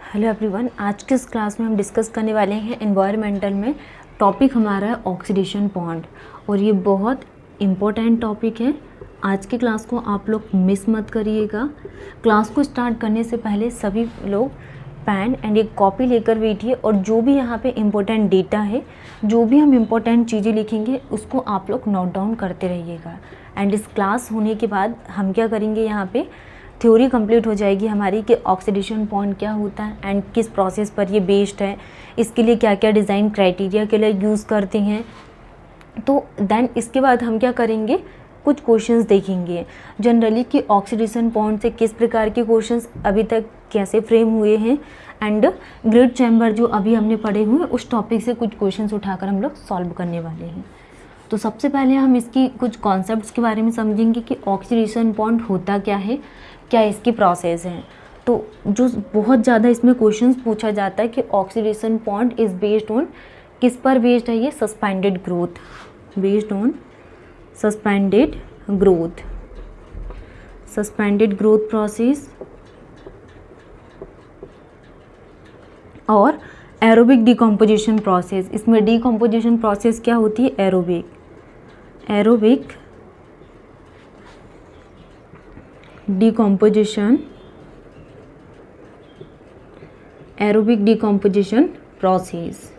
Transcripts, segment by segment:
Hello everyone, आज के इस क्लास में हम डिस्कस करने वाले हैं एनवायरमेंटल में। टॉपिक हमारा है ऑक्सीडेशन पॉइंट और ये बहुत इम्पोर्टेंट टॉपिक है। आज की क्लास को आप लोग मिस मत करिएगा। क्लास को स्टार्ट करने से पहले सभी लोग पेन एंड एक कॉपी लेकर बैठिए और जो भी यहाँ पे इम्पोर्टेंट डेटा है, जो भी हम इम्पोर्टेंट चीज़ें लिखेंगे उसको आप लोग नोट डाउन करते रहिएगा। एंड इस क्लास होने के बाद हम क्या करेंगे, यहाँ पे थ्योरी कंप्लीट हो जाएगी हमारी कि ऑक्सीडेशन पॉइंट क्या होता है एंड किस प्रोसेस पर ये बेस्ड है, इसके लिए क्या क्या डिज़ाइन क्राइटेरिया के लिए यूज़ करते हैं। तो देन इसके बाद हम क्या करेंगे, कुछ क्वेश्चंस देखेंगे जनरली कि ऑक्सीडेशन पॉइंट से किस प्रकार के क्वेश्चंस अभी तक कैसे फ्रेम हुए हैं एंड ग्रिड चैम्बर जो अभी हमने पढ़े हुए उस टॉपिक से कुछ क्वेश्चंस उठाकर हम लोग सॉल्व करने वाले हैं। तो सबसे पहले हम इसकी कुछ कॉन्सेप्ट्स के बारे में समझेंगे कि ऑक्सीडेशन पॉइंट होता क्या है, क्या इसकी प्रोसेस है। तो जो बहुत ज़्यादा इसमें क्वेश्चंस पूछा जाता है कि oxidation point is based on, किस पर बेस्ड है ये, suspended growth, based on suspended growth, suspended growth process और एरोबिक डिकम्पोजिशन प्रोसेस। इसमें डिकम्पोजिशन प्रोसेस क्या होती है, aerobic decomposition, aerobic decomposition process.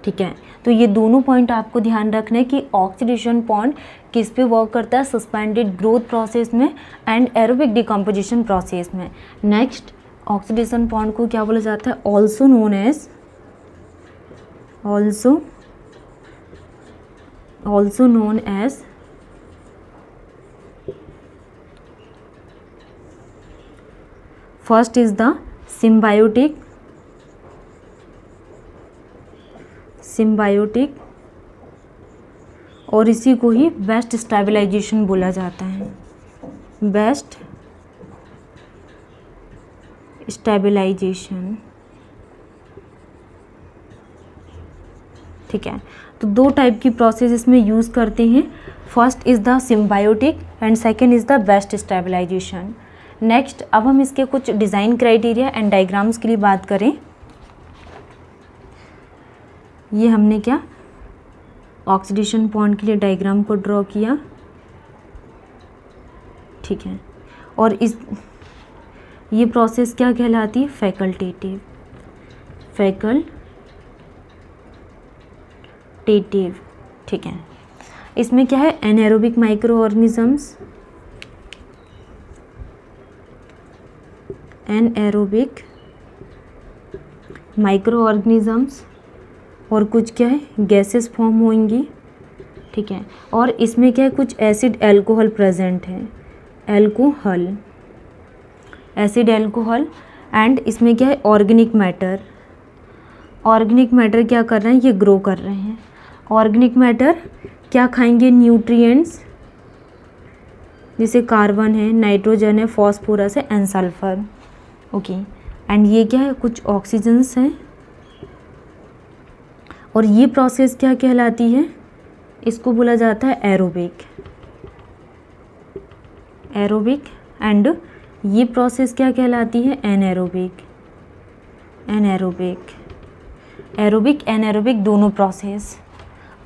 ठीक है, तो ये दोनों पॉइंट आपको ध्यान रखना है कि ऑक्सीडेशन पॉइंट किस पे वर्क करता है, सस्पेंडेड ग्रोथ प्रोसेस में एंड एरोबिक डिकम्पोजिशन प्रोसेस में। नेक्स्ट, ऑक्सीडेशन पॉइंट को क्या बोला जाता है, also known as first is the symbiotic और इसी को ही बेस्ट स्टेबलाइजेशन बोला जाता है, बेस्ट स्टेबलाइजेशन। ठीक है, तो दो टाइप की प्रोसेस इसमें यूज़ करते हैं। First is the symbiotic and second is the waste stabilization. Next, अब हम इसके कुछ डिज़ाइन क्राइटेरिया एंड डायग्राम्स के लिए बात करें। ये हमने क्या ऑक्सीडेशन पॉइंट के लिए डायग्राम को ड्रॉ किया। ठीक है, और ये प्रोसेस क्या कहलाती है, फैकल्टेटिव। ठीक है, इसमें क्या है, एनाएरोबिक माइक्रो ऑर्गेनिजम्स, एनाएरोबिक माइक्रो ऑर्गेनिजम्स और कुछ क्या है, गैसेस फॉर्म होंगी। ठीक है, और इसमें क्या है, कुछ एसिड एल्कोहल प्रेजेंट है, एसिड एल्कोहल एंड इसमें क्या है, ऑर्गेनिक मैटर क्या कर रहे हैं, ये ग्रो कर रहे हैं। ऑर्गेनिक मैटर क्या खाएंगे, न्यूट्रिएंट्स, जैसे कार्बन है, नाइट्रोजन है, फॉस्फोरस है एंड सल्फर। ओके, एंड ये क्या है, कुछ ऑक्सीजन्स हैं। और ये प्रोसेस क्या कहलाती है, इसको बोला जाता है एरोबिक एंड ये प्रोसेस क्या कहलाती है, एनाएरोबिक दोनों प्रोसेस।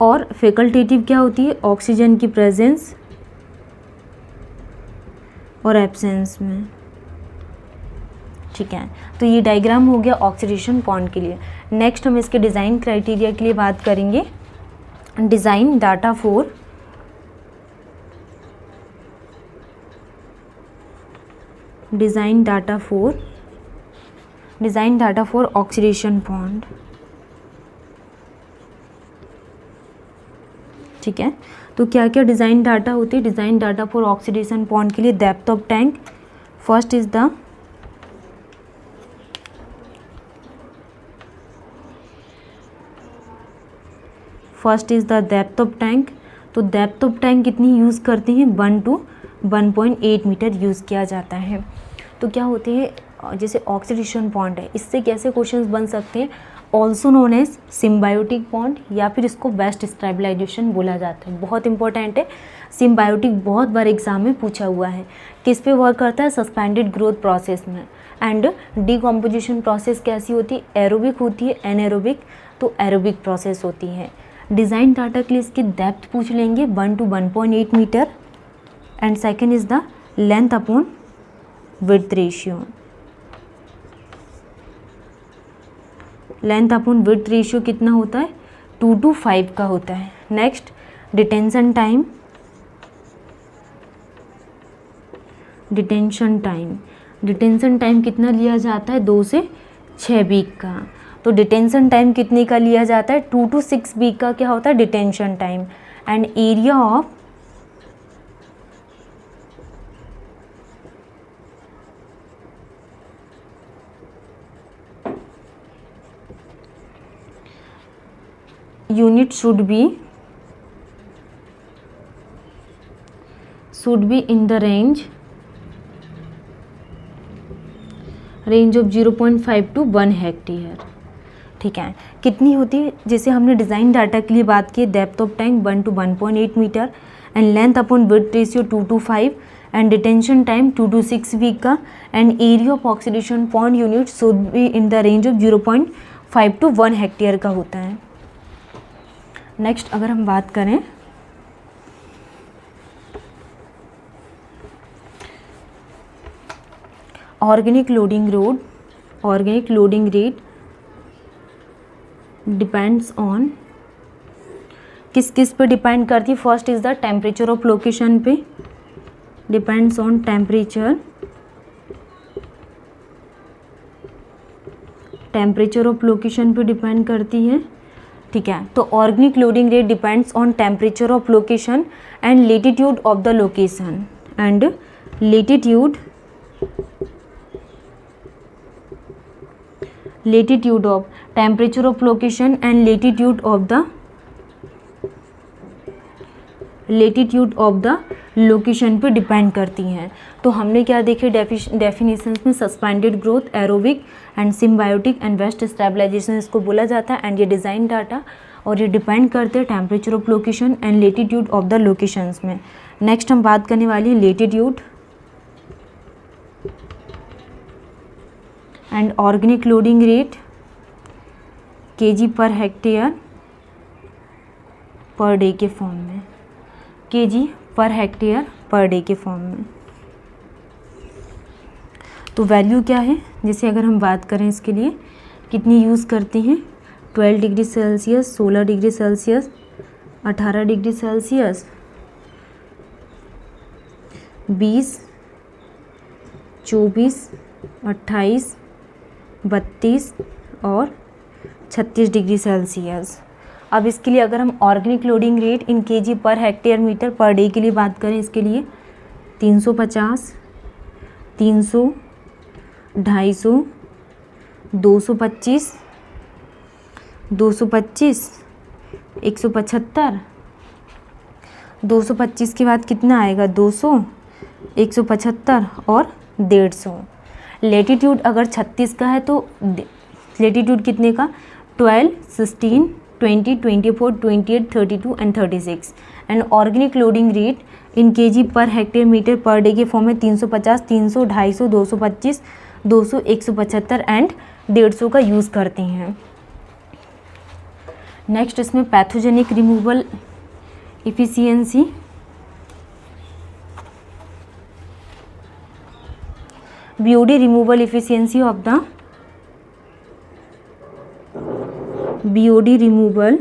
और फैकल्टेटिव क्या होती है, ऑक्सीजन की प्रेजेंस और एब्सेंस में। ठीक है, तो ये डायग्राम हो गया ऑक्सीडेशन पॉइंट के लिए। नेक्स्ट हम इसके डिज़ाइन क्राइटेरिया के लिए बात करेंगे। Design data for oxidation point. ठीक है, तो क्या क्या डिज़ाइन डाटा होती है, design data for oxidation point के लिए, depth of tank, first is the depth of tank. तो डेप्थ ऑफ टैंक कितनी यूज़ करते हैं, 1 to 1.8 मीटर यूज़ किया जाता है। तो क्या होते हैं, जैसे ऑक्सीडेशन पॉइंट है, इससे कैसे क्वेश्चंस बन सकते हैं, also known as symbiotic point या फिर इसको बेस्ट स्टेबलाइजेशन बोला जाता है। बहुत इंपॉर्टेंट है, सिम्बायोटिक बहुत बार एग्जाम में पूछा हुआ है। किस पे वर्क करता है? सस्पेंडेड ग्रोथ प्रोसेस में। एंड डीकम्पोजिशन प्रोसेस कैसी होती है? एरोबिक होती है, एनएरोबिक, तो एरोबिक प्रोसेस होती है। डिज़ाइन डाटा के लिए इसकी डेप्थ पूछ लेंगे 1 to 1.8 metre and second is the length upon width ratio. Length upon width ratio कितना होता है? 2 to 5 का होता है। Next detention time. Detention time कितना लिया जाता है? 2 से 6 वीक का। तो डिटेंशन टाइम कितने का लिया जाता है? 2 to 6 वीक का क्या होता है? Detention time. And area of unit should be in the range of 0.5 to 1 hectare. ठीक है, कितनी होती है? जैसे हमने डिज़ाइन डाटा के लिए बात की, depth of tank 1 to 1.8 metre and length upon width ratio 2 to 5 and detention time 2 to 6 week का and area of oxidation pond unit should be in the range of 0.5 to 1 hectare का होता है। Next अगर हम बात करें organic loading rate depends on किस पे डिपेंड करती है? First is the temperature of location पे, depends on temperature of location पे डिपेंड करती है। ठीक है, तो organic loading rate depends on temperature of location and latitude of the location and latitude of temperature of location and latitude of the location पे depend करती हैं। तो हमने क्या देखे डेफिनेशंस में? Suspended growth, aerobic and symbiotic and waste stabilization इसको बोला जाता है। एंड ये डिज़ाइन डाटा और ये डिपेंड करते हैं temperature of location and latitude of the locations में। नेक्स्ट हम बात करने वाले हैं latitude and organic loading rate kg per hectare per day के फॉर्म में, kg per hectare per day के फॉर्म में। तो वैल्यू क्या है? जैसे अगर हम बात करें इसके लिए कितनी यूज़ करते हैं? 12 degree Celsius, 16 degree Celsius, 18 degree Celsius, 20, 24, 28, 32 और 36 डिग्री सेल्सियस। अब इसके लिए अगर हम organic loading rate in KG per hectare metre per day के लिए बात करें, इसके लिए 350, 300, 250, 225, 225, 175, 225 के बाद कितना आएगा? 200, 175 और 150। लेटीट्यूड अगर 36 का है तो लेटीट्यूड कितने का? 12, 16, 20, 24, 28, 32 and 36। And organic loading rate in KG per hectare metre per day के फॉर्म में 350, 300, 250, 225, 200, 175 एंड 150 का यूज़ करते हैं। नेक्स्ट इसमें pathogenic removal efficiency, BOD removal efficiency of the BOD removal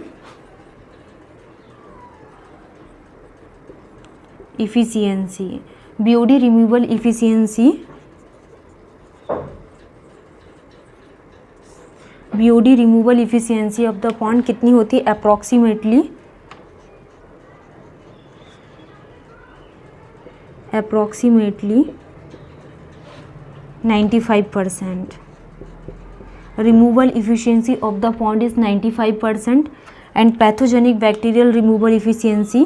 efficiency, BOD removal efficiency, BOD removal efficiency of the pond कितनी होती है? approximately 95%. Removal efficiency of the pond is 95% and pathogenic bacterial removal efficiency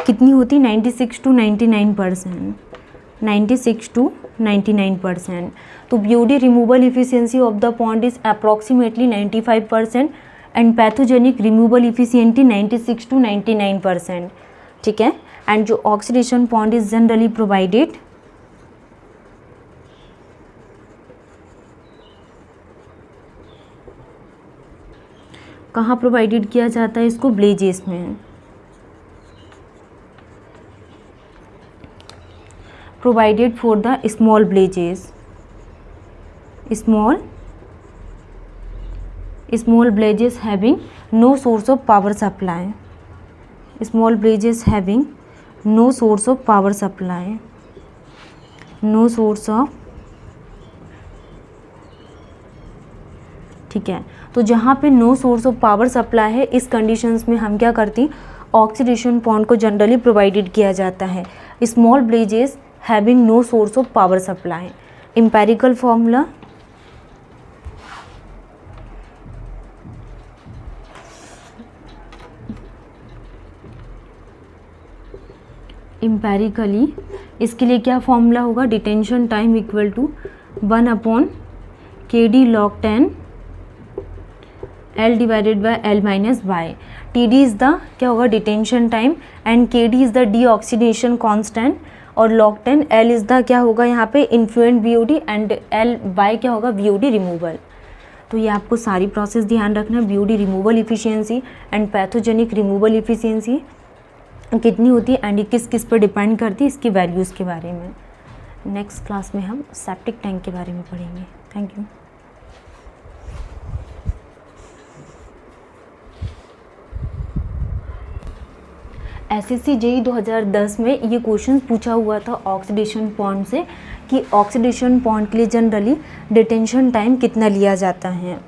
कितनी होती? 96 to 99%. 96 to 99%. तो BOD removal efficiency of the pond is approximately 95% and pathogenic removal efficiency 96 to 99%. ठीक है. And जो oxidation pond is generally provided कहाँ provided किया जाता है इसको? ब्लेजेस में. Provided for the small villages. Small villages having no source of power supply. Small villages having no source of power supply. No source of. ठीक है. तो जहाँ पे no source of power supply है, इस कंडीशंस में हम क्या करती, ऑक्सीडेशन पॉन्ड को जनरली प्रोवाइडेड किया जाता है. Small villages having no source of power supply. Empirical formula empirically इसके लिए क्या फॉर्मूला होगा? Detention time equal to 1/kd log 10 L divided by L minus Y. TD is the क्या होगा? Detention time and KD is the deoxidation constant और log 10 L is the क्या होगा यहाँ पे? Influent BOD and L Y क्या होगा? BOD removal. तो ये आपको सारी प्रोसेस ध्यान रखना है. BOD removal efficiency and pathogenic removal efficiency कितनी होती है एंड ये किस किस पर डिपेंड करती है, इसकी वैल्यूज़ के बारे में नेक्स्ट क्लास में हम सेप्टिक टैंक के बारे में पढ़ेंगे. Thank you. SSC JEE 2010 में ये क्वेश्चन पूछा हुआ था ऑक्सीडेशन पॉन्ड से कि ऑक्सीडेशन पॉन्ड के लिए जनरली डिटेंशन टाइम कितना लिया जाता है.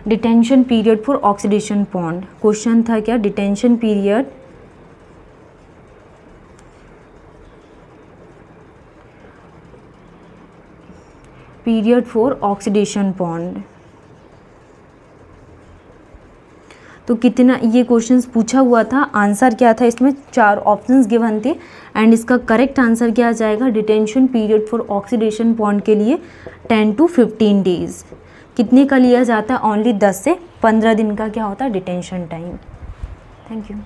Detention period for oxidation pond. Question था क्या? Detention period for oxidation pond. तो कितना ये क्वेश्चंस पूछा हुआ था. आंसर क्या था इसमें? 4 ऑप्शंस गिवन थे एंड इसका करेक्ट आंसर क्या आ जाएगा? Detention period for oxidation pond के लिए 10 to 15 डेज. कितने का लिया जाता है? ओनली 10 से 15 दिन का क्या होता है? Detention time. Thank you.